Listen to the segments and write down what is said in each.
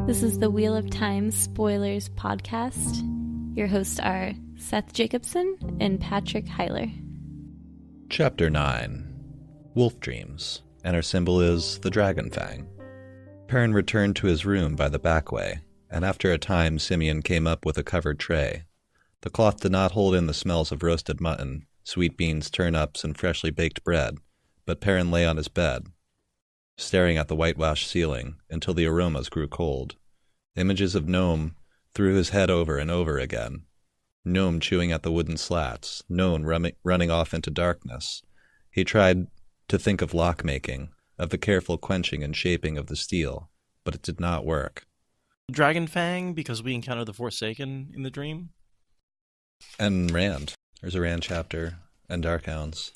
This is the Wheel of Time Spoilers podcast. Your hosts are Seth Jacobson and Patrick Heiler. Chapter 9. Wolf Dreams, and our symbol is the dragon fang. Perrin returned to his room by the back way, and after a time Simeon came up with a covered tray. The cloth did not hold in the smells of roasted mutton, sweet beans, turnips, and freshly baked bread, but Perrin lay on his bed, staring at the whitewashed ceiling until the aromas grew cold. Images of Gnome threw his head over and over again. Gnome chewing at the wooden slats, Gnome running off into darkness. He tried to think of lock-making, of the careful quenching and shaping of the steel, but it did not work. Dragon Fang, because we encounter the Forsaken in the dream? And Rand. There's a Rand chapter, and Darkhounds.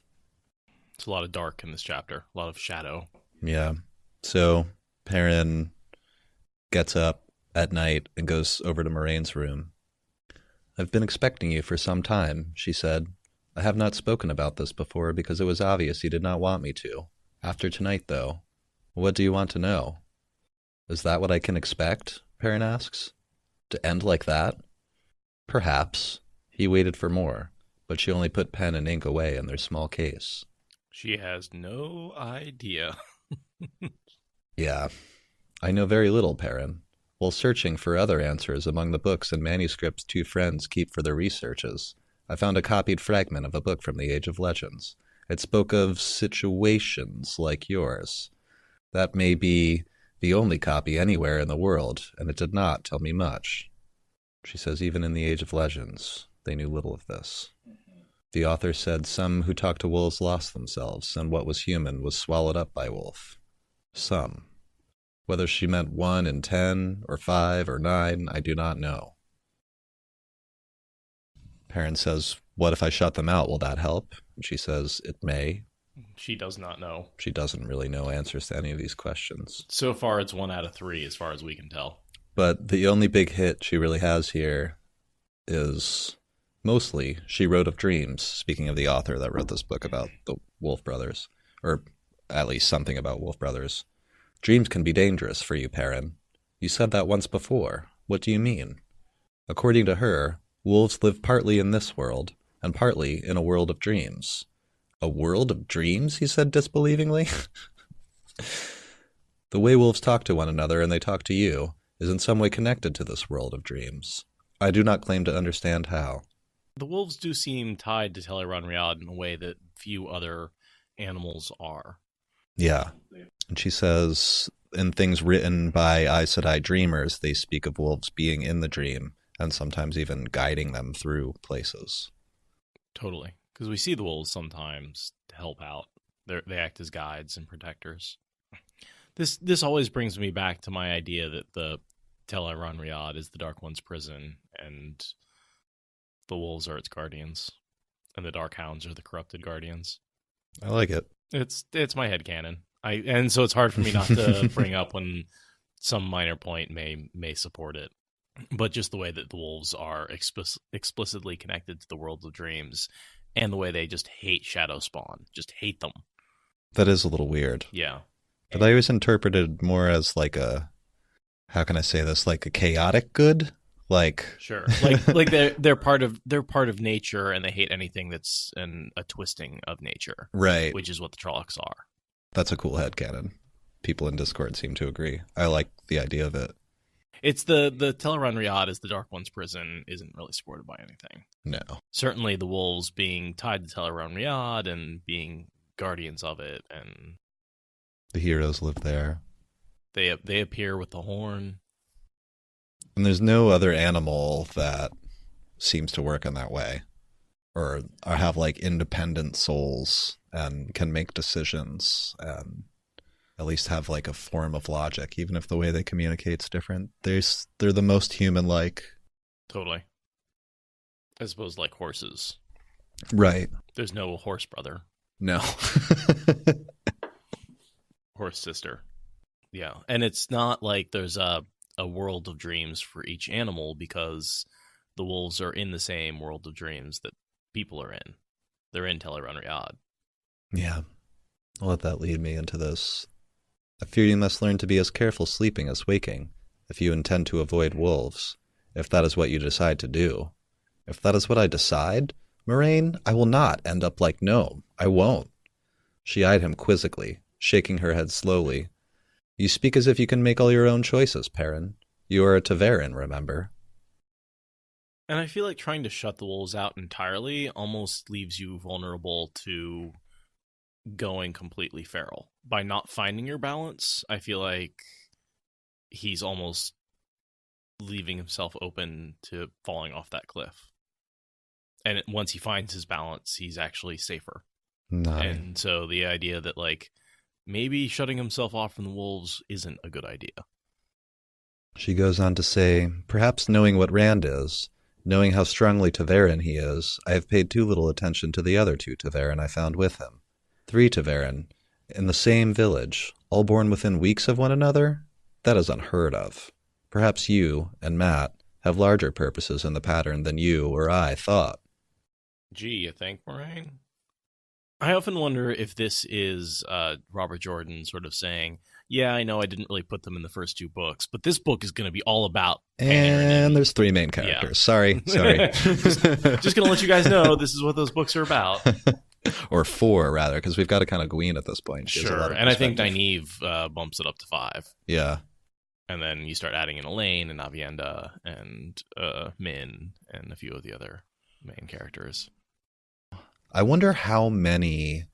It's a lot of dark in this chapter, a lot of shadow. Yeah. So, Perrin gets up at night and goes over to Moiraine's room. "I've been expecting you for some time," she said. "I have not spoken about this before because it was obvious you did not want me to. After tonight, though, what do you want to know?" "Is that what I can expect?" Perrin asks. "To end like that?" "Perhaps." He waited for more, but she only put pen and ink away in their small case. She has no idea. "Yeah, I know very little, Perrin. While searching for other answers among the books and manuscripts two friends keep for their researches, I found a copied fragment of a book from the Age of Legends. It spoke of situations like yours. That may be the only copy anywhere in the world, and it did not tell me much." She says even in the Age of Legends, they knew little of this. The author said some who talked to wolves lost themselves, and what was human was swallowed up by wolf. Some. Whether she meant 1 in 10, or 5, or 9, I do not know. Perrin says, "What if I shut them out? Will that help?" And she says, "It may." She does not know. She doesn't really know answers to any of these questions. So far, it's 1 out of 3, as far as we can tell. But the only big hit she really has here is mostly she wrote of dreams, speaking of the author that wrote this book about the Wolf Brothers, or at least something about Wolf Brothers. "Dreams can be dangerous for you, Perrin. You said that once before. What do you mean?" According to her, wolves live partly in this world, and partly in a world of dreams. "A world of dreams?" he said disbelievingly. "The way wolves talk to one another, and they talk to you, is in some way connected to this world of dreams. I do not claim to understand how." The wolves do seem tied to Tel'aran'rhiod in a way that few other animals are. Yeah. And she says, in things written by Aes Sedai dreamers, they speak of wolves being in the dream, and sometimes even guiding them through places. Totally. Because we see the wolves sometimes to help out. They act as guides and protectors. This always brings me back to my idea that the Tel'aran'rhiod is the Dark One's prison, and the wolves are its guardians, and the Darkhounds are the corrupted guardians. I like it. It's my headcanon. And so it's hard for me not to bring up when some minor point may support it. But just the way that the wolves are explicitly connected to the world of dreams, and the way they just hate Shadow Spawn, just hate them. That is a little weird. Yeah. But I always interpreted more as like a, how can I say this, like a chaotic good? Like Sure. Like they're part of nature, and they hate anything that's a twisting of nature. Right. Which is what the Trollocs are. That's a cool headcanon. People in Discord seem to agree. I like the idea of it. It's the Tel'aran'rhiod as the Dark One's prison isn't really supported by anything. No. Certainly the wolves being tied to Tel'aran'rhiod and being guardians of it, and The heroes live there. They appear with the horn. And there's no other animal that seems to work in that way. Or have like independent souls and can make decisions and at least have like a form of logic, even if the way they communicate's different. They're the most human-like. Totally. I suppose like horses. Right. There's no horse brother. No. Horse sister. Yeah. And it's not like there's a world of dreams for each animal, because the wolves are in the same world of dreams that people are in. They're in Tel'aran'rhiod. Yeah. I'll let that lead me into this. I fear you must learn to be as careful sleeping as waking. if you intend to avoid wolves, if that is what you decide to do. If that is what I decide, Moiraine, I will not end up like Gnome. I won't. She eyed him quizzically, shaking her head slowly. You speak as if you can make all your own choices, Perrin. You are a Ta'veren, remember? And I feel like trying to shut the wolves out entirely almost leaves you vulnerable to going completely feral. By not finding your balance, I feel like he's almost leaving himself open to falling off that cliff. And once he finds his balance, he's actually safer. And so the idea that, like, maybe shutting himself off from the wolves isn't a good idea. She goes on to say, perhaps knowing what Rand is, knowing how strongly Ta'veren he is, I have paid too little attention to the other 2 Ta'veren I found with him. 3 Ta'veren, in the same village, all born within weeks of one another? That is unheard of. Perhaps you and Matt have larger purposes in the pattern than you or I thought. Gee, you think, Moiraine? I often wonder if this is Robert Jordan sort of saying, yeah, I know I didn't really put them in the first 2 books, but this book is going to be all about And there's 3 main characters. Yeah. Sorry. just going to let you guys know this is what those books are about. Or 4, rather, because we've got to kind of glean at this point. Sure, and I think Nynaeve bumps it up to 5. Yeah. And then you start adding in Elaine and Avienda and Min and a few of the other main characters. I wonder how many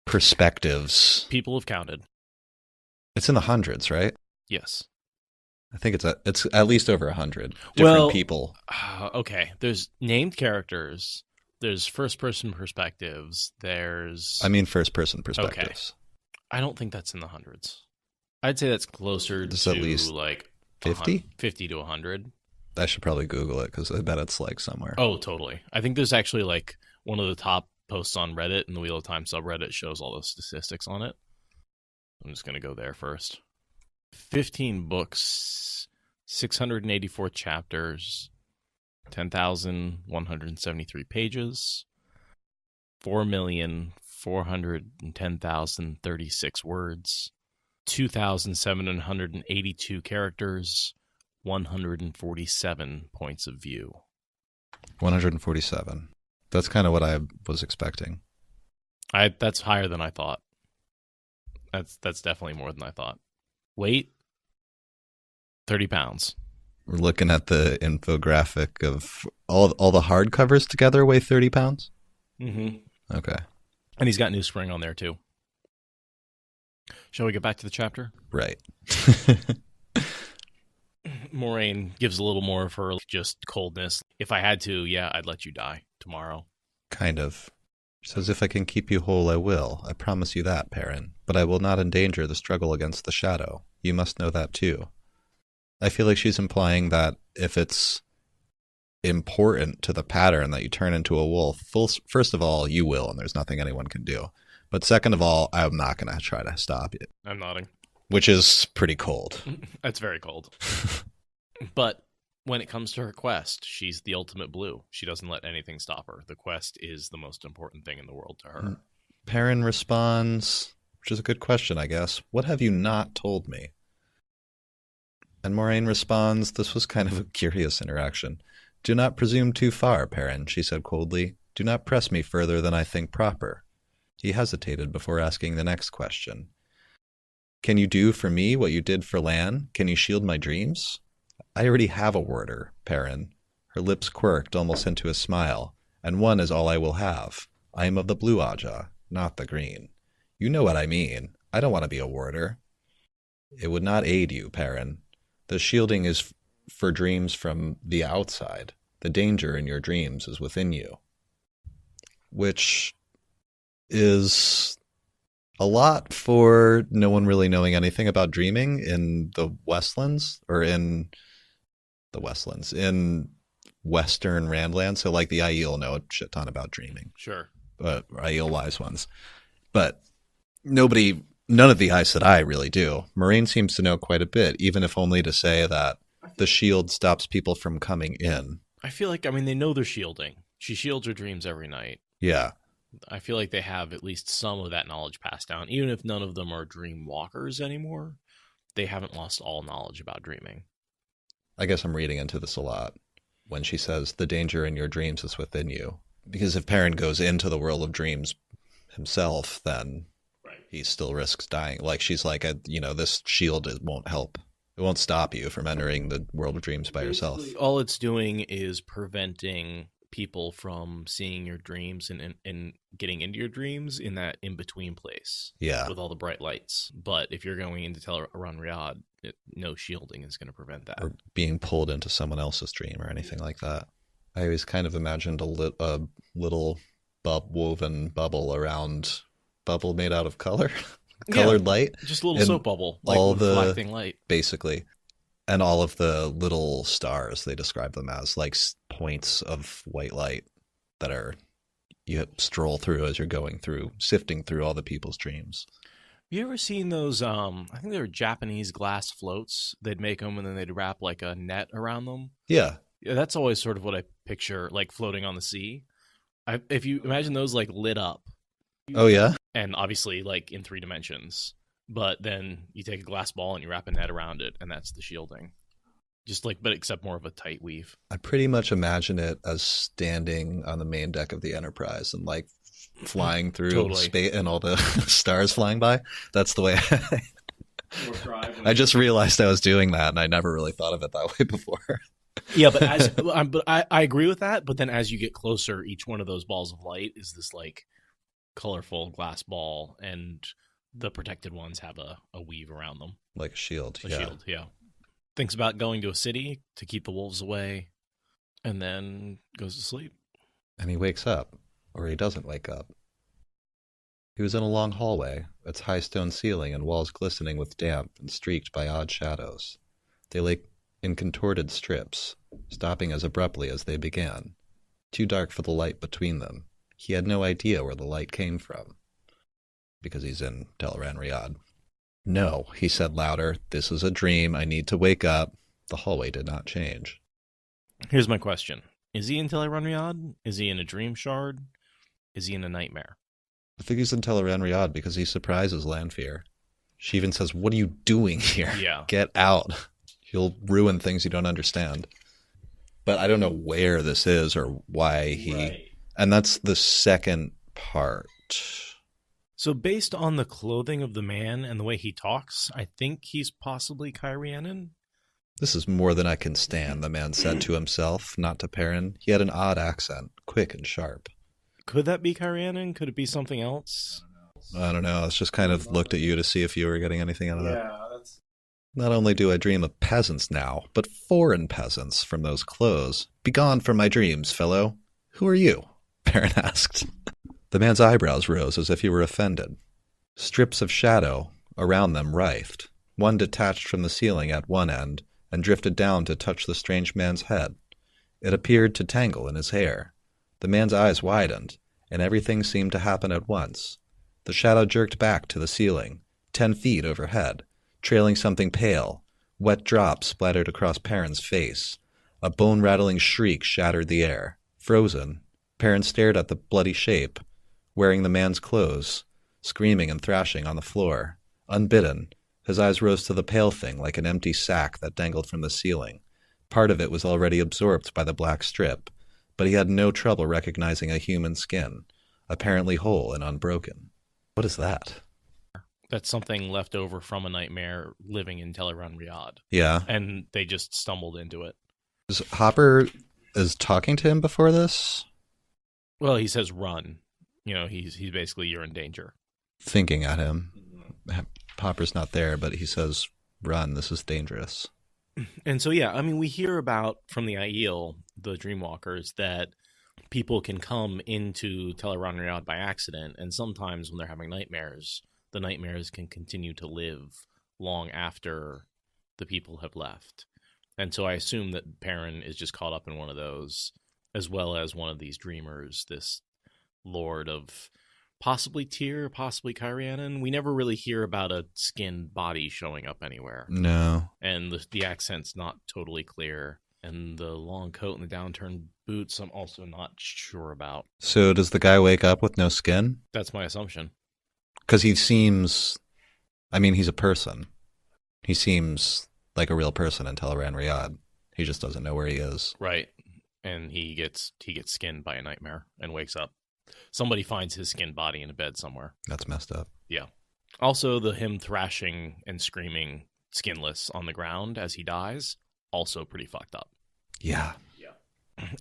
perspectives people have counted. It's in the hundreds, right? Yes. I think it's at least over 100 different people. Okay. There's named characters. There's first-person perspectives. There's... first-person perspectives. Okay. I don't think that's in the hundreds. I'd say that's closer to at least like 50? 50 to 100. I should probably Google it because I bet it's like somewhere. Oh, totally. I think there's actually like one of the top posts on Reddit, and the Wheel of Time subreddit shows all the statistics on it. I'm just going to go there first. 15 books, 684 chapters, 10,173 pages, 4,410,036 words, 2,782 characters, 147 points of view. 147. That's kind of what I was expecting. That's higher than I thought. That's definitely more than I thought. Weight, 30 pounds. We're looking at the infographic of all the hardcovers together weigh 30 pounds? Mm-hmm. Okay. And he's got new spring on there, too. Shall we get back to the chapter? Right. Moiraine gives a little more of her just coldness. If I had to, yeah, I'd let you die tomorrow. Kind of. She says, if I can keep you whole, I will. I promise you that, Perrin. But I will not endanger the struggle against the shadow. You must know that, too. I feel like she's implying that if it's important to the pattern that you turn into a wolf, first of all, you will, and there's nothing anyone can do. But second of all, I'm not going to try to stop it. I'm nodding. Which is pretty cold. That's very cold. But when it comes to her quest, she's the ultimate blue. She doesn't let anything stop her. The quest is the most important thing in the world to her. Perrin responds, which is a good question, I guess. What have you not told me? And Moiraine responds, this was kind of a curious interaction. Do not presume too far, Perrin, she said coldly. Do not press me further than I think proper. He hesitated before asking the next question. Can you do for me what you did for Lan? Can you shield my dreams? I already have a warder, Perrin. Her lips quirked almost into a smile. And one is all I will have. I am of the blue Aja, not the green. You know what I mean. I don't want to be a warder. It would not aid you, Perrin. The shielding is for dreams from the outside. The danger in your dreams is within you. Which is a lot for no one really knowing anything about dreaming in the Westlands, or in the Westlands, in Western Randland. So like the Aiel know a shit ton about dreaming. Sure. But Aiel wise ones. But none of the Aes Sedai really do. Moiraine seems to know quite a bit, even if only to say that the shield stops people from coming in. I feel like, they know they're shielding. She shields her dreams every night. Yeah. I feel like they have at least some of that knowledge passed down. Even if none of them are dream walkers anymore, they haven't lost all knowledge about dreaming. I guess I'm reading into this a lot when she says the danger in your dreams is within you. Because if Perrin goes into the world of dreams himself, then he still risks dying. Like she's like, this shield won't help. It won't stop you from entering the world of dreams by yourself. All it's doing is preventing people from seeing your dreams and getting into your dreams in that in-between place. Yeah. With all the bright lights. But if you're going into Tel'aran'rhiod, no shielding is going to prevent that. Or being pulled into someone else's dream or anything like that. I always kind of imagined a little woven bubble made out of colored light. Just a little soap bubble, like all reflecting light. Basically. And all of the little stars, they describe them as like points of white light that you stroll through as you're going through, sifting through all the people's dreams. Have you ever seen those, I think they were Japanese glass floats? They'd make them and then they'd wrap like a net around them. Yeah. That's always sort of what I picture, like floating on the sea. If you imagine those like lit up. Oh, yeah? And obviously like in 3 dimensions. But then you take a glass ball and you wrap a net around it, and that's the shielding. But except more of a tight weave. I pretty much imagine it as standing on the main deck of the Enterprise and like flying through space and all the stars flying by. That's the way I just realized I was doing that, and I never really thought of it that way before. Yeah, but I agree with that. But then as you get closer, each one of those balls of light is this like colorful glass ball, and the protected ones have a weave around them. Like a shield. Shield, yeah. Thinks about going to a city to keep the wolves away, and then goes to sleep. And he wakes up, or he doesn't wake up. He was in a long hallway, its high stone ceiling and walls glistening with damp and streaked by odd shadows. They lay in contorted strips, stopping as abruptly as they began. Too dark for the light between them. He had no idea where the light came from. Because he's in Tel'aran'rhiod. No, he said louder. This is a dream. I need to wake up. The hallway did not change. Here's my question. Is he in Tel'aran'rhiod? Is he in a dream shard? Is he in a nightmare? I think he's in Tel'aran'rhiod because he surprises Lanfear. She even says, "What are you doing here? Yeah. Get out. You'll ruin things you don't understand." But I don't know where this is or why he... Right. And that's the second part. So based on the clothing of the man and the way he talks, I think he's possibly Kyrianan. This is more than I can stand, the man said to himself, not to Perrin. He had an odd accent, quick and sharp. Could that be Kyrianan? Could it be something else? I don't know. I just kind of looked at you to see if you were getting anything out of that. Yeah, that's... Not only do I dream of peasants now, but foreign peasants from those clothes. Begone from my dreams, fellow. Who are you? Perrin asked. The man's eyebrows rose as if he were offended. Strips of shadow around them writhed. One detached from the ceiling at one end and drifted down to touch the strange man's head. It appeared to tangle in his hair. The man's eyes widened, and everything seemed to happen at once. The shadow jerked back to the ceiling, 10 feet overhead, trailing something pale. Wet drops splattered across Perrin's face. A bone-rattling shriek shattered the air. Frozen, Perrin stared at the bloody shape, wearing the man's clothes, screaming and thrashing on the floor. Unbidden, his eyes rose to the pale thing like an empty sack that dangled from the ceiling. Part of it was already absorbed by the black strip, but he had no trouble recognizing a human skin, apparently whole and unbroken. What is that? That's something left over from a nightmare living in Tel'aran'rhiod. Yeah. And they just stumbled into it. Hopper is talking to him before this? Well, he says run. You know, he's basically, you're in danger. Thinking at him. Hopper's not there, but he says, run, this is dangerous. And so, yeah, I mean, we hear about from the Aiel, the Dreamwalkers, that people can come into Tel'aran'rhiod by accident, and sometimes when they're having nightmares, the nightmares can continue to live long after the people have left. And so I assume that Perrin is just caught up in one of those, as well as one of these dreamers, this lord of possibly Tyr, possibly Kyrianan. We never really hear about a skinned body showing up anywhere. No. And the accent's not totally clear. And the long coat and the downturned boots, I'm also not sure about. So does the guy wake up with no skin? That's my assumption. Because he seems... I mean, he's a person. He seems like a real person in Tel'aran'rhiod. He just doesn't know where he is. Right. And he gets skinned by a nightmare and wakes up. Somebody finds his skinned body in a bed somewhere. That's messed up. Yeah. Also, him thrashing and screaming skinless on the ground as he dies, also pretty fucked up. Yeah.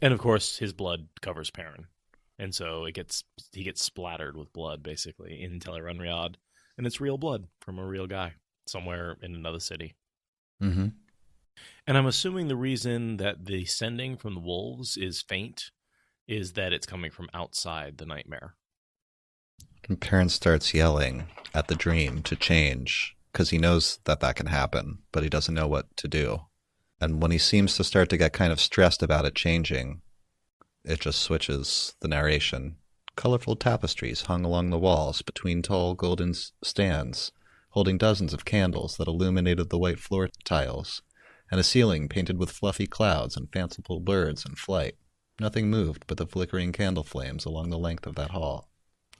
And of course, his blood covers Perrin. And so he gets splattered with blood, basically, in Tel'aran'rhiod. And it's real blood from a real guy somewhere in another city. Mm-hmm. And I'm assuming the reason that the sending from the wolves is faint is that it's coming from outside the nightmare. And Perrin starts yelling at the dream to change, because he knows that can happen, but he doesn't know what to do. And when he seems to start to get kind of stressed about it changing, it just switches the narration. Colorful tapestries hung along the walls between tall golden stands, holding dozens of candles that illuminated the white floor tiles, and a ceiling painted with fluffy clouds and fanciful birds in flight. Nothing moved but the flickering candle flames along the length of that hall.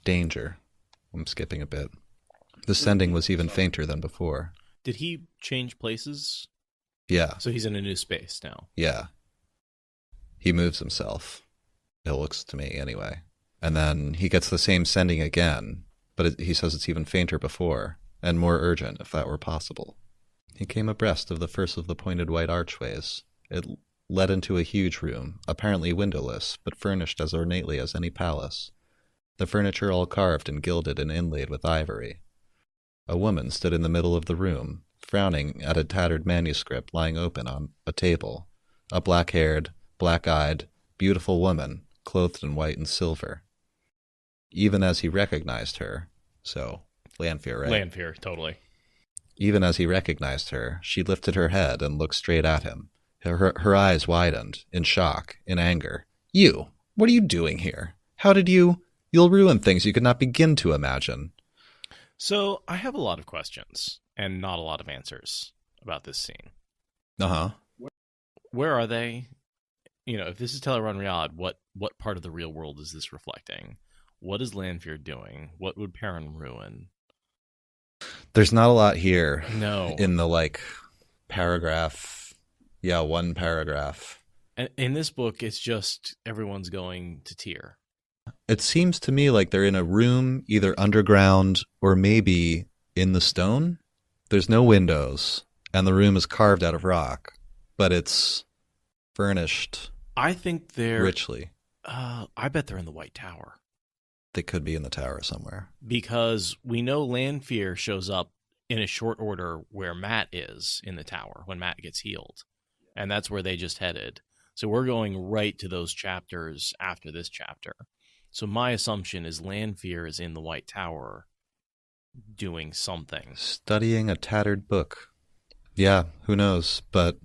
Danger. I'm skipping a bit. The sending was even fainter than before. Did he change places? Yeah. So he's in a new space now. Yeah. He moves himself. It looks to me, anyway. And then he gets the same sending again, but he says it's even fainter before, and more urgent, if that were possible. He came abreast of the first of the pointed white archways. It led into a huge room, apparently windowless, but furnished as ornately as any palace. The furniture all carved and gilded and inlaid with ivory. A woman stood in the middle of the room, frowning at a tattered manuscript lying open on a table. A black-haired, black-eyed, beautiful woman, clothed in white and silver. Even as he recognized her, so, Lanfear, right? Lanfear, totally. Even as he recognized her, she lifted her head and looked straight at him. Her eyes widened, in shock, in anger. You! What are you doing here? How did you... You'll ruin things you could not begin to imagine. So, I have a lot of questions, and not a lot of answers about this scene. Uh-huh. Where are they? You know, if this is Tel'aran'rhiod, what part of the real world is this reflecting? What is Lanfear doing? What would Perrin ruin? There's not a lot here. No. In the, paragraph. Yeah, one paragraph. And in this book, it's just everyone's going to tear. It seems to me like they're in a room, either underground or maybe in the stone. There's no windows, and the room is carved out of rock, but it's furnished I think they're... richly. I bet they're in the White Tower. They could be in the tower somewhere. Because we know Lanfear shows up in a short order where Matt is in the tower, when Matt gets healed. And that's where they just headed. So we're going right to those chapters after this chapter. So my assumption is Lanfear is in the White Tower doing something. Studying a tattered book. Yeah, who knows? But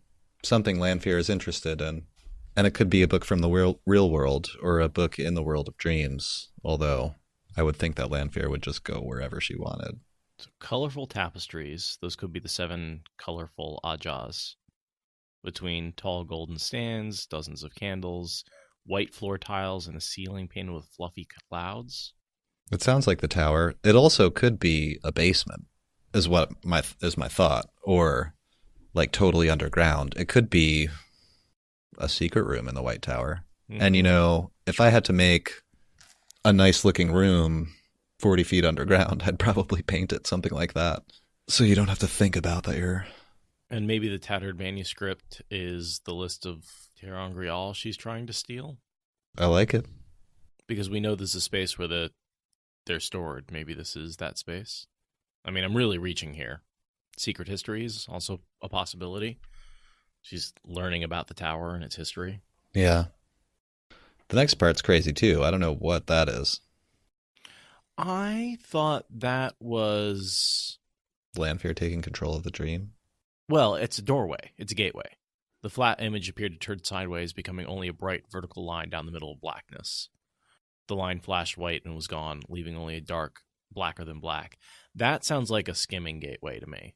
something Lanfear is interested in. And it could be a book from the real world or a book in the world of dreams. Although I would think that Lanfear would just go wherever she wanted. So colorful tapestries. Those could be the 7 colorful ajas. Between tall golden stands, dozens of candles, white floor tiles, and a ceiling painted with fluffy clouds. It sounds like the tower. It also could be a basement, is my thought, or totally underground. It could be a secret room in the White Tower. Mm-hmm. And if I had to make a nice looking room 40 feet underground, I'd probably paint it something like that, so you don't have to think about that you're... And maybe the tattered manuscript is the list of Tel'aran'rhiod she's trying to steal. I like it. Because we know there's a space where they're stored. Maybe this is that space. I mean, I'm really reaching here. Secret history is also a possibility. She's learning about the tower and its history. Yeah. The next part's crazy, too. I don't know what that is. I thought that was... Lanfear taking control of the dream? Well, it's a doorway. It's a gateway. The flat image appeared to turn sideways, becoming only a bright vertical line down the middle of blackness. The line flashed white and was gone, leaving only a dark, blacker than black. That sounds like a skimming gateway to me.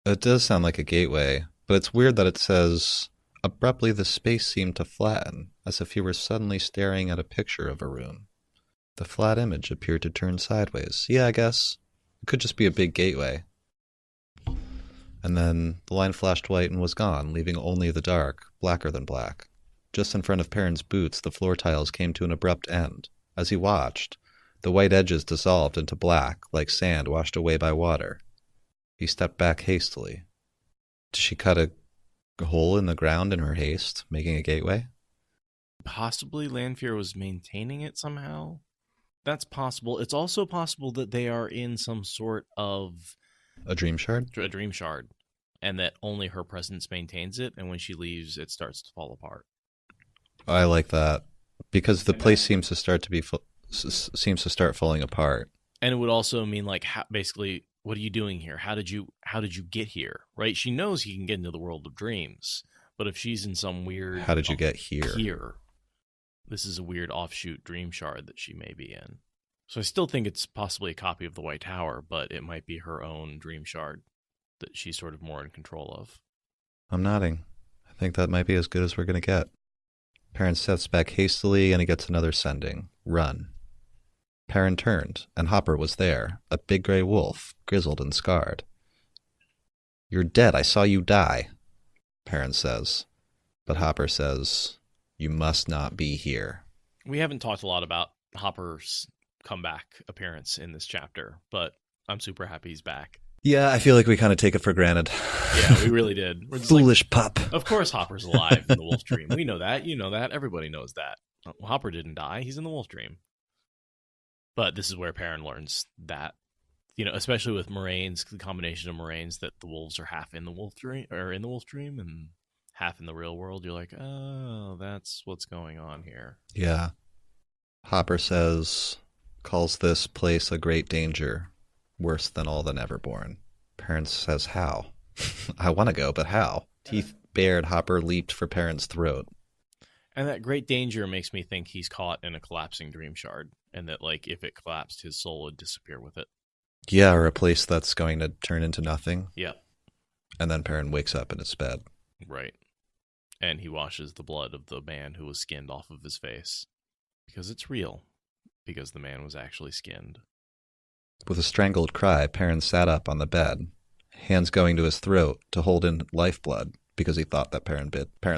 It does sound like a gateway, but it's weird that it says, abruptly the space seemed to flatten, as if you were suddenly staring at a picture of a room. The flat image appeared to turn sideways. Yeah, I guess. It could just be a big gateway. And then the line flashed white and was gone, leaving only the dark, blacker than black. Just in front of Perrin's boots, the floor tiles came to an abrupt end. As he watched, the white edges dissolved into black, like sand washed away by water. He stepped back hastily. Did she cut a hole in the ground in her haste, making a gateway? Possibly Lanfear was maintaining it somehow. That's possible. It's also possible that they are in some sort of A dream shard? a dream shard, and that only her presence maintains it, and when she leaves, it starts to fall apart. I like that, because the place seems to start falling apart. And it would also mean, like, basically, what are you doing here? How did you get here? Right? She knows he can get into the world of dreams, but if she's in some weird, How did you get here? Here, this is a weird offshoot dream shard that she may be in. So I still think it's possibly a copy of the White Tower, but it might be her own dream shard that she's sort of more in control of. I'm nodding. I think that might be as good as we're going to get. Perrin steps back hastily, and he gets another sending. Run. Perrin turned, and Hopper was there, a big gray wolf, grizzled and scarred. You're dead. I saw you die, Perrin says. But Hopper says, you must not be here. We haven't talked a lot about Hopper's comeback appearance in this chapter, but I'm super happy he's back. Yeah, I feel like we kind of take it for granted. Yeah, we really did. We're just Foolish pup. Of course Hopper's alive in the Wolf Dream. We know that. You know that. Everybody knows that. Well, Hopper didn't die. He's in the Wolf Dream. But this is where Perrin learns that, especially with Moiraine's, the combination of Moiraine's, that the wolves are half in the Wolf Dream, or in the Wolf Dream, and half in the real world. You're like, oh, that's what's going on here. Yeah. Hopper calls this place a great danger, worse than all the Neverborn. Perrin says, how? I want to go, but how? Teeth bared, Hopper leaped for Perrin's throat. And that great danger makes me think he's caught in a collapsing dream shard, and that, like, if it collapsed, his soul would disappear with it. Yeah, or a place that's going to turn into nothing. Yeah. And then Perrin wakes up in his bed. Right. And he washes the blood of the man who was skinned off of his face. Because it's real. Because the man was actually skinned. With a strangled cry, Perrin sat up on the bed, hands going to his throat to hold in lifeblood, because he thought that Perrin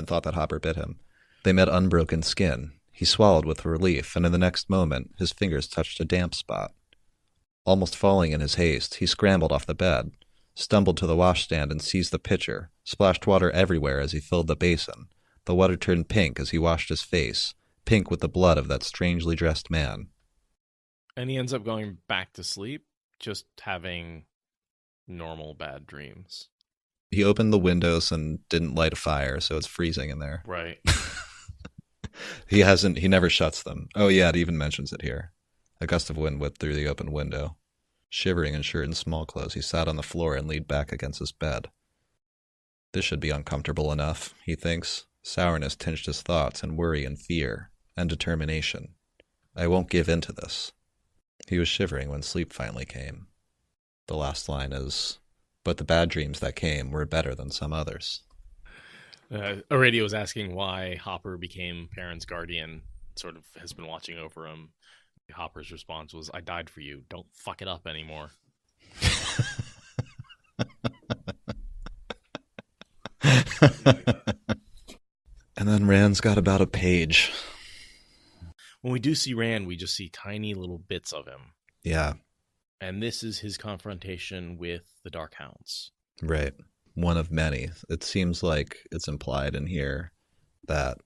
thought that Hopper bit him. They met unbroken skin. He swallowed with relief, and in the next moment, his fingers touched a damp spot. Almost falling in his haste, he scrambled off the bed, stumbled to the washstand and seized the pitcher, splashed water everywhere as he filled the basin. The water turned pink as he washed his face, pink with the blood of that strangely dressed man. And he ends up going back to sleep, just having normal bad dreams. He opened the windows and didn't light a fire, so it's freezing in there. Right. He never shuts them. Oh yeah, it even mentions it here. A gust of wind whipped through the open window. Shivering in shirt and small clothes, he sat on the floor and leaned back against his bed. This should be uncomfortable enough, he thinks. Sourness tinged his thoughts, and worry and fear, and determination. I won't give in to this. He was shivering when sleep finally came. The last line is, but the bad dreams that came were better than some others. Aradia was asking why Hopper became Perrin's guardian, sort of has been watching over him. Hopper's response was, I died for you. Don't fuck it up anymore. And then Rand's got about a page. When we do see Rand, we just see tiny little bits of him. Yeah. And this is his confrontation with the Darkhounds. Right. One of many. It seems like it's implied in here that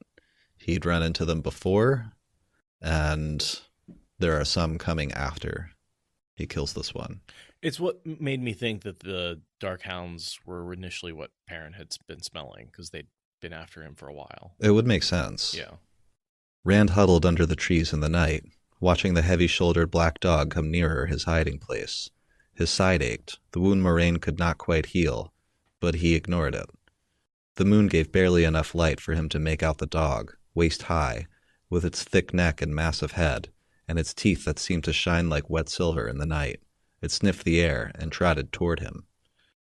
he'd run into them before, and there are some coming after he kills this one. It's what made me think that the Darkhounds were initially what Perrin had been smelling, because they'd been after him for a while. It would make sense. Yeah. Rand huddled under the trees in the night, watching the heavy-shouldered black dog come nearer his hiding place. His side ached. The wound Moiraine could not quite heal, but he ignored it. The moon gave barely enough light for him to make out the dog, waist high, with its thick neck and massive head, and its teeth that seemed to shine like wet silver in the night. It sniffed the air and trotted toward him.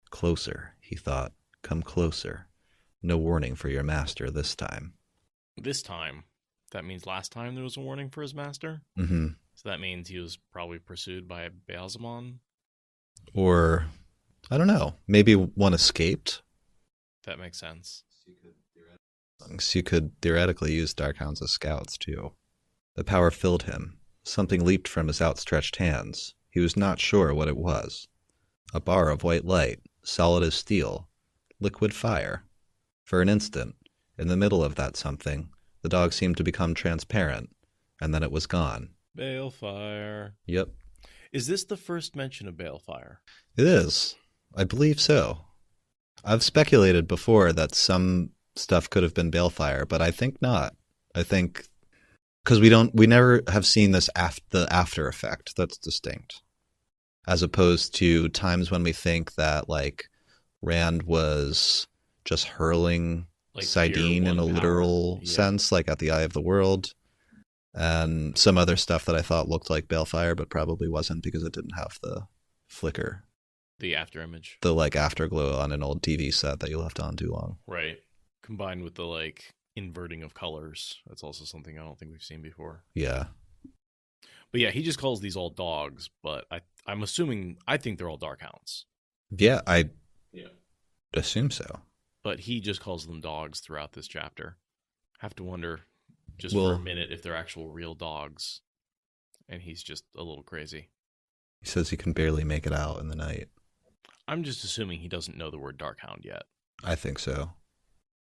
Closer, he thought. Come closer. No warning for your master this time. This time? That means last time there was a warning for his master? Mm-hmm. So that means he was probably pursued by Baalzamon? Or I don't know. Maybe one escaped. That makes sense. So you could theoretically use Darkhounds as scouts, too. The power filled him. Something leaped from his outstretched hands. He was not sure what it was. A bar of white light, solid as steel. Liquid fire. For an instant, in the middle of that something, the dog seemed to become transparent, and then it was gone. Balefire. Yep. Is this the first mention of Balefire? It is. I believe so. I've speculated before that some stuff could have been Balefire, but I think not. I think because we never have seen this the after effect that's distinct, as opposed to times when we think that like Rand was just hurling like Saidin in a literal sense, like at the Eye of the World, and some other stuff that I thought looked like Balefire, but probably wasn't because it didn't have the flicker. The after image. The like afterglow on an old TV set that you left on too long. Right. Combined with the like inverting of colors. That's also something I don't think we've seen before. Yeah. But yeah, he just calls these all dogs, but I'm assuming, I think they're all Darkhounds. Yeah, I assume so. But he just calls them dogs throughout this chapter. Have to wonder just for a minute if they're actual real dogs. And he's just a little crazy. He says he can barely make it out in the night. I'm just assuming he doesn't know the word Darkhound yet. I think so.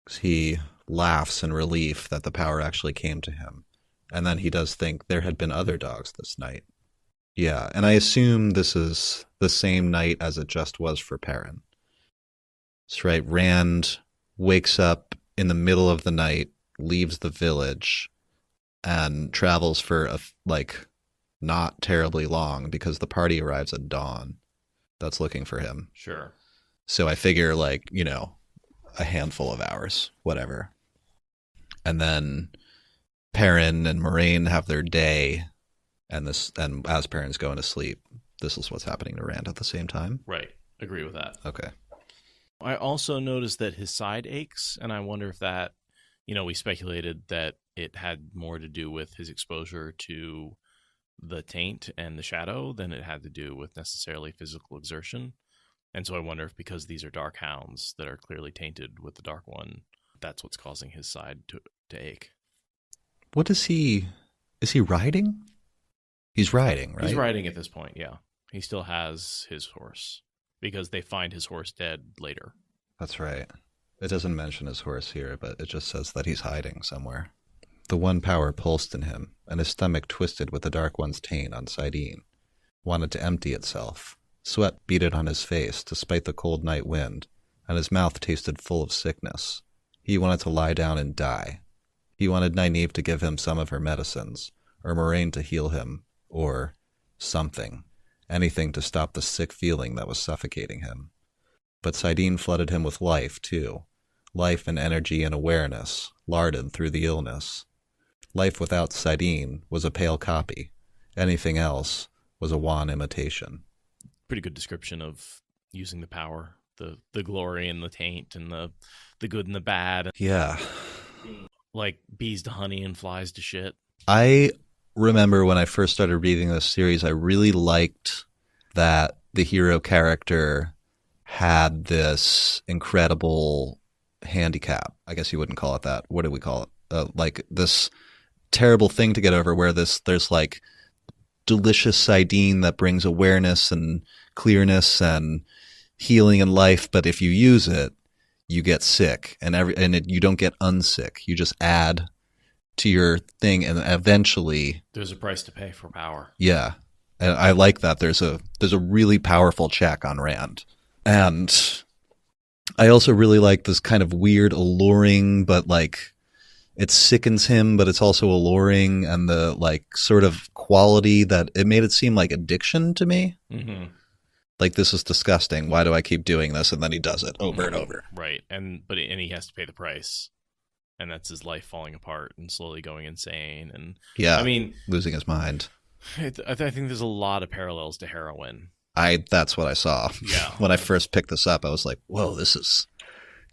'Cause he laughs in relief that the power actually came to him. And then he does think there had been other dogs this night. Yeah, and I assume this is the same night as it just was for Perrin. That's right. Rand wakes up in the middle of the night, leaves the village, and travels for not terribly long because the party arrives at dawn. That's looking for him. Sure. So I figure a handful of hours, whatever. And then Perrin and Moiraine have their day, and as Perrin's going to sleep, this is what's happening to Rand at the same time. Right. Agree with that. Okay. I also noticed that his side aches, and I wonder if that, we speculated that it had more to do with his exposure to the taint and the shadow than it had to do with necessarily physical exertion. And so I wonder if because these are Darkhounds that are clearly tainted with the Dark One, that's what's causing his side to ache. What is he riding? He's riding, right? He's riding at this point, yeah. He still has his horse because they find his horse dead later. That's right. It doesn't mention his horse here, but it just says that he's hiding somewhere. The one power pulsed in him, and his stomach twisted with the Dark One's taint on Saidin. Wanted to empty itself. Sweat beaded on his face, despite the cold night wind, and his mouth tasted full of sickness. He wanted to lie down and die. He wanted Nynaeve to give him some of her medicines, or Moiraine to heal him, or something. Anything to stop the sick feeling that was suffocating him. But Saidin flooded him with life, too. Life and energy and awareness, larded through the illness. Life without Saidin was a pale copy. Anything else was a wan imitation. Pretty good description of using the power, the glory and the taint and the good and the bad. Yeah. Like bees to honey and flies to shit. I remember when I first started reading this series, I really liked that the hero character had this incredible handicap. I guess you wouldn't call it that. What do we call it? Like this terrible thing to get over where there's like delicious Saidin that brings awareness and clearness and healing and life, but if you use it, you get sick, and you don't get unsick. You just add to your thing, and eventually there's a price to pay for power. Yeah, and I like that. There's a really powerful check on Rand, and I also really like this kind of weird, alluring, but like it sickens him, but it's also alluring, and the like sort of quality that it made it seem like addiction to me. Mm-hmm. Like, this is disgusting. Why do I keep doing this? And then he does it over and over. Right. And he has to pay the price. And that's his life falling apart and slowly going insane. And yeah, I mean, losing his mind. I think there's a lot of parallels to heroin. That's what I saw. Yeah. When I first picked this up, I was like, whoa, this is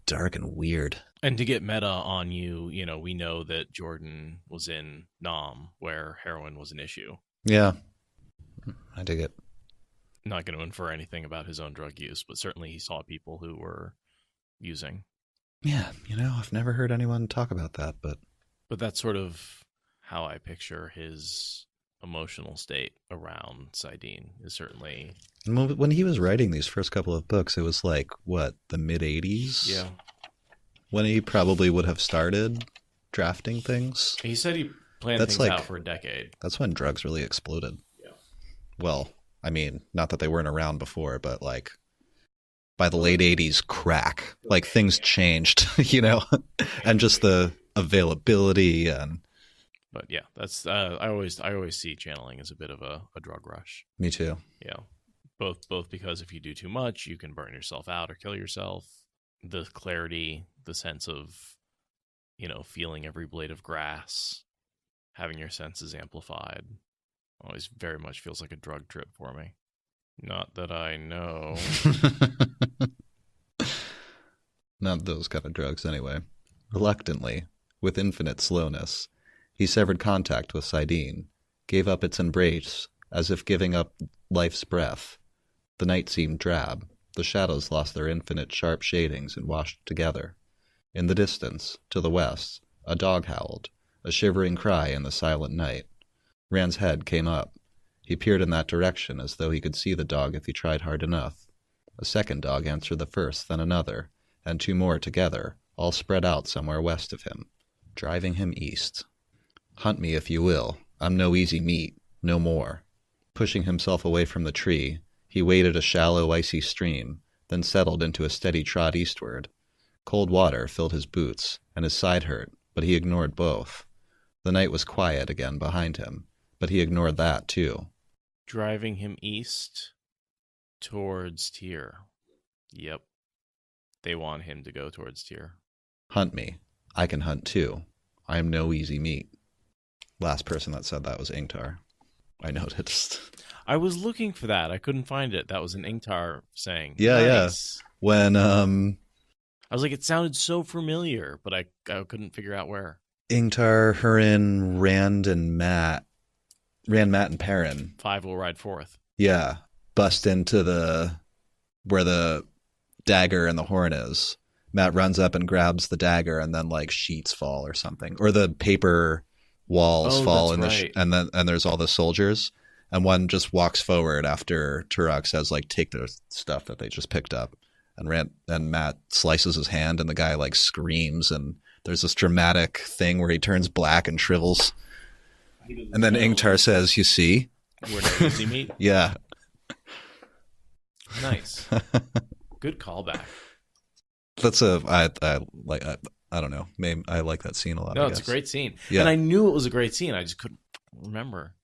dark and weird. And to get meta on you, we know that Jordan was in Nam, where heroin was an issue. Yeah. I dig it. Not going to infer anything about his own drug use, but certainly he saw people who were using. Yeah, I've never heard anyone talk about that, but that's sort of how I picture his emotional state around Saidin is certainly. And when he was writing these first couple of books, it was like, what, the mid-'80s? Yeah. When he probably would have started drafting things. He said he planned things out for a decade. That's when drugs really exploded. Yeah. Well, I mean, not that they weren't around before, but like by the late 80s, crack. Like things changed, and just the availability and. But yeah, that's I always see channeling as a bit of a drug rush. Me too. Yeah, both because if you do too much, you can burn yourself out or kill yourself. The clarity, the sense of, feeling every blade of grass, having your senses amplified, always very much feels like a drug trip for me. Not that I know. Not those kind of drugs, anyway. Reluctantly, with infinite slowness, he severed contact with Saidin, gave up its embrace, as if giving up life's breath. The night seemed drab. The shadows lost their infinite sharp shadings and washed together. In the distance, to the west, a dog howled, a shivering cry in the silent night. Rand's head came up. He peered in that direction as though he could see the dog if he tried hard enough. A second dog answered the first, then another, and two more together, all spread out somewhere west of him, driving him east. Hunt me if you will. I'm no easy meat, no more. Pushing himself away from the tree, he waded a shallow, icy stream, then settled into a steady trot eastward. Cold water filled his boots, and his side hurt, but he ignored both. The night was quiet again behind him, but he ignored that too. Driving him east towards Tyr. Yep. They want him to go towards Tyr. Hunt me. I can hunt too. I am no easy meat. Last person that said that was Ingtar. I noticed. I was looking for that. I couldn't find it. That was an Ingtar saying. Yeah, nice. Yeah. When I was like, it sounded so familiar, but I couldn't figure out where. Ingtar, Hurin, Rand, Matt, and Perrin. 5 will ride forth. Yeah, bust into where the dagger and the horn is. Matt runs up and grabs the dagger, and then like sheets fall or something, or the paper walls fall, and right. and there's all the soldiers, and one just walks forward after Turok says like take their stuff that they just picked up, and Matt slices his hand, and the guy like screams, and there's this dramatic thing where he turns black and shrivels, and then Ingtar says, "You see, we're no easy meat." Yeah, nice, good callback. That's I don't know. Maybe I like that scene a lot. No, it's a great scene. Yeah. And I knew it was a great scene. I just couldn't remember.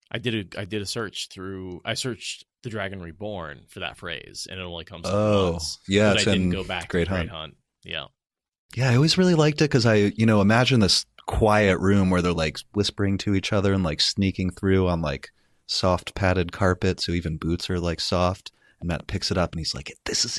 I did a search through. I searched The Dragon Reborn for that phrase, and it only comes up once. Yeah, but I didn't go back to Great Hunt. Yeah. Yeah, I always really liked it because I imagine this quiet room where they're like whispering to each other and like sneaking through on like soft padded carpet, so even boots are like soft. And Matt picks it up and he's like, "This is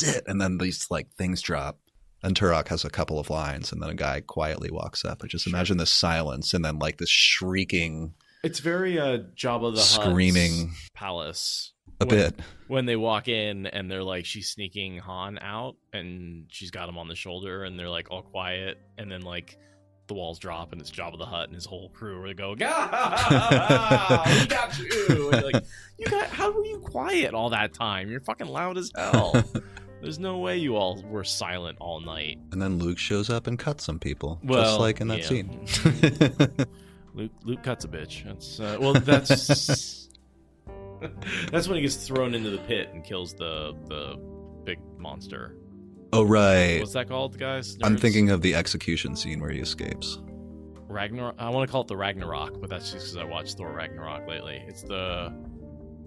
it," and then these like things drop. And Turok has a couple of lines, and then a guy quietly walks up. I just imagine this silence, and then like this shrieking. It's very Jabba the screaming Hutt's palace. Bit. When they walk in, and they're like, she's sneaking Han out, and she's got him on the shoulder, and they're like all quiet, and then like the walls drop, and it's Jabba the Hutt and his whole crew are going, "Ah, we got you!" And like, how were you quiet all that time? You're fucking loud as hell. There's no way you all were silent all night. And then Luke shows up and cuts some people, just like in that scene. Luke cuts a bitch. That's when he gets thrown into the pit and kills the big monster. Oh, right. What's that called, guys? Nerds? I'm thinking of the execution scene where he escapes. Ragnarok. I want to call it the Ragnarok, but that's just because I watched Thor Ragnarok lately. It's the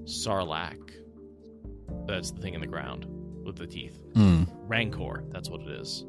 Sarlacc. That's the thing in the ground with the teeth. Rancor. That's what it is.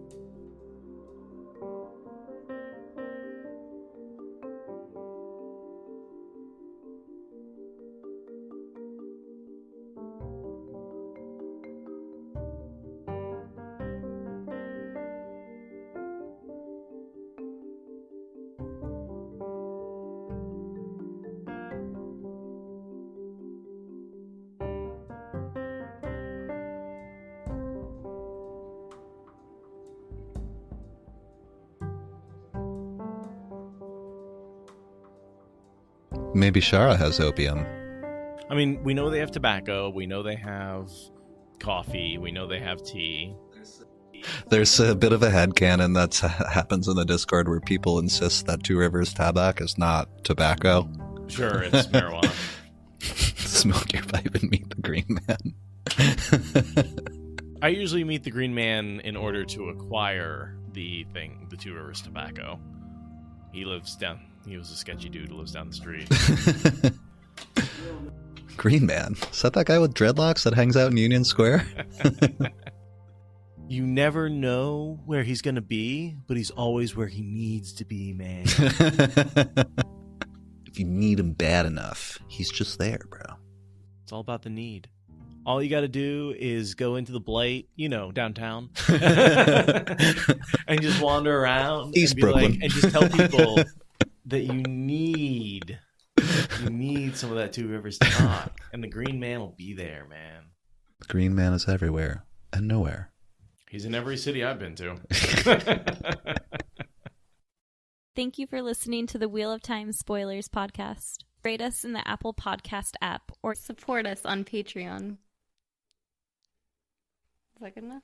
Maybe Shara has opium. I mean, we know they have tobacco. We know they have coffee. We know they have tea. There's a bit of a headcanon that happens in the Discord where people insist that Two Rivers Tabac is not tobacco. Sure, it's marijuana. Smoke your pipe and meet the Green Man. I usually meet the Green Man in order to acquire the Two Rivers tobacco. He was a sketchy dude who lives down the street. Green Man? Is that guy with dreadlocks that hangs out in Union Square? You never know where he's going to be, but he's always where he needs to be, man. If you need him bad enough, he's just there, bro. It's all about the need. All you got to do is go into the Blight, downtown, and just wander around East Brooklyn, and just tell people that you need some of that Two Rivers stock, and the Green Man will be there, man. The Green Man is everywhere and nowhere. He's in every city I've been to. Thank you for listening to the Wheel of Time Spoilers podcast. Rate us in the Apple Podcast app or support us on Patreon. Is that good enough?